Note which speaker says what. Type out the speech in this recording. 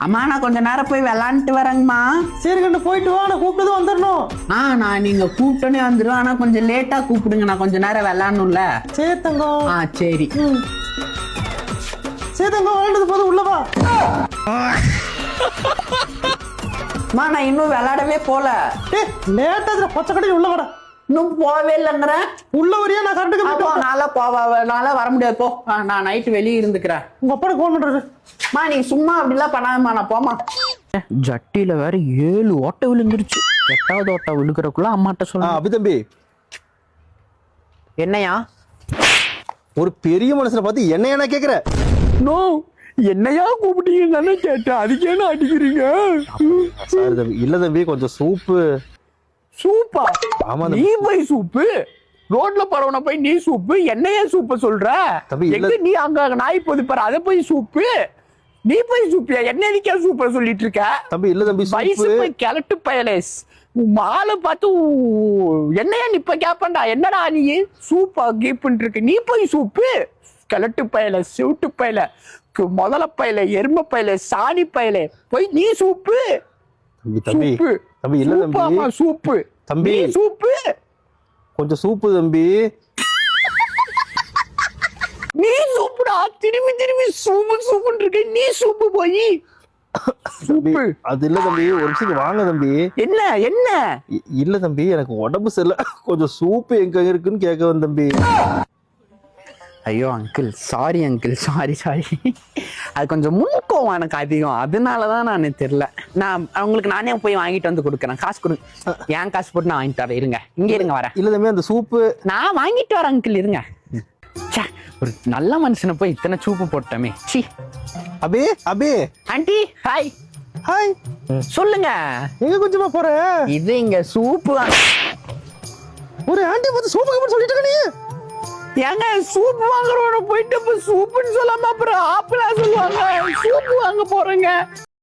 Speaker 1: அம்மா நான் கொஞ்ச நேரம் போய் விளாண்டுட்டு வரேங்கம்மா.
Speaker 2: சரி கண்ணு போயிட்டு வா, நான் கூப்பிட்டதும் வந்துடணும்.
Speaker 1: நான் நீங்க கூப்பிட்டோன்னே வந்துடுவேன். ஆனா கொஞ்சம் லேட்டா கூப்பிடுங்க, நான் கொஞ்ச நேரம் விளாடணும்ல.
Speaker 2: சரி தங்கம்.
Speaker 1: சரி.
Speaker 2: சரி தங்கம், விளாண்டது போதும், உள்ளவா.
Speaker 1: அம்மா நான் இன்னும் விளாடவே போல.
Speaker 2: லேட்டா பச்சை கடையில் உள்ள வாடா.
Speaker 1: இன்னும் போவே இல்லைங்கிற.
Speaker 2: உள்ள வரியா? நான் கரெக்டுக்கு
Speaker 1: நாளா வர முடியாது போ. நான் நைட்டு வெளியே இருந்துக்கிறேன்.
Speaker 2: உங்க அப்பா போன் பண்றாரு.
Speaker 1: நீ சும்மா அப்படிலாம் பண்ணாதம்மா, நான் போமா. ஜட்டியில வேற 7 ஓட்டை விழுந்துருச்சு. 8வது ஓட்டை விழுக்கிறக்குள்ள அம்மாட்ட சொல்ல.
Speaker 2: அபி தம்பி,
Speaker 1: என்னையா?
Speaker 2: ஒரு பெரிய மனுஷனை பார்த்து என்ன கேக்குற?
Speaker 1: நோ, என்னையா கூப்பிட்டீங்கன்னு தானே கேட்டேன், அதுக்கு என்ன அடிக்கிறீங்க?
Speaker 2: சாரி தம்பி. இல்ல தம்பி, கொஞ்சம் சூப்பு.
Speaker 1: சூப்பா?
Speaker 2: ஆமா
Speaker 1: நீ போய் சூப்பு? ரோட்ல பரவன போய் நீ சூப்பு, என்னையா சூப்ப சொல்ற? எங்க நீ அங்க நாய் போது பாரு, அத போய் சூப்பு. நீ போய் சூப்பியா? என்ன எதுக்கே சூப்பர் சொல்லிட்டு இருக்க?
Speaker 2: தம்பி இல்ல தம்பி,
Speaker 1: வயசு போய் கிளட்டு பயலேஸ். மாலை பார்த்து என்னையா நிப்ப கேப்பண்டா, என்னடா நீ சூப்பா கீப்புன்னு இருக்கு, நீ போய் சூப்பு. கிளட்டு பயல, செவிட்டு பயல, முதல பயல, எரும பயல, சாணி பயல, போய் நீ சூப்பு.
Speaker 2: சூப்பு தம்பி. இல்ல தம்பி,
Speaker 1: சூப்பு
Speaker 2: தம்பி,
Speaker 1: சூப்பு.
Speaker 2: கொஞ்சம் சூப்பு தம்பி.
Speaker 1: நீ சூப்புடா, திரும்பி திரும்பி சூப்பு சூப்புன்னு இருக்கு, நீ சூப்பு போய் சூப்பு.
Speaker 2: அது இல்ல தம்பி, ஒரு நிமிஷம் வாங்க தம்பி.
Speaker 1: என்ன என்ன?
Speaker 2: இல்ல தம்பி, எனக்கு உடம்பு சரியில்லை, கொஞ்சம் சூப்பு எங்க இருக்குன்னு கேட்க வந்த தம்பி.
Speaker 1: ஐயோ அங்கிள், சாரி அங்கிள், சாரி. அது கொஞ்சம் முன்கோவம் எனக்கு அதிகம், அதனாலதான் நான் தெரியல. நான் உங்களுக்கு நானே போய் வாங்கிட்டு வந்து கொடுக்குறேன். காசு கொடுங்க, ஏன் காசு போட்டு நான் வாங்கிட்டு வரேன். இருங்க, இங்க இருங்க, வரேன்.
Speaker 2: இல்ல தம்பி, அந்த சூப்பு
Speaker 1: நான் வாங்கிட்டு வரேன் அங்கிள், இருங்க. ஒரு நல்ல மனுஷனை போய் இத்தனை சூப்பு போட்டமே. சி.
Speaker 2: Abhi, Abhi.
Speaker 1: Aunty hi.
Speaker 2: Hi.
Speaker 1: சொல்லுங்க.
Speaker 2: எங்க கொஞ்சமா போற?
Speaker 1: இது இங்க சூப்பு.
Speaker 2: ஒரு ஆண்டி பார்த்து சூப்புக்கு சொல்லிட்டு இருக்க நீ.
Speaker 1: ஏங்க சூப்பு வாங்குறவன போயிட்டு இப்ப சூப்புன்னு சொல்லாம அப்புறம் ஆப்பிளா சொல்லுவாங்க. சூப்பு வாங்க போறேங்க.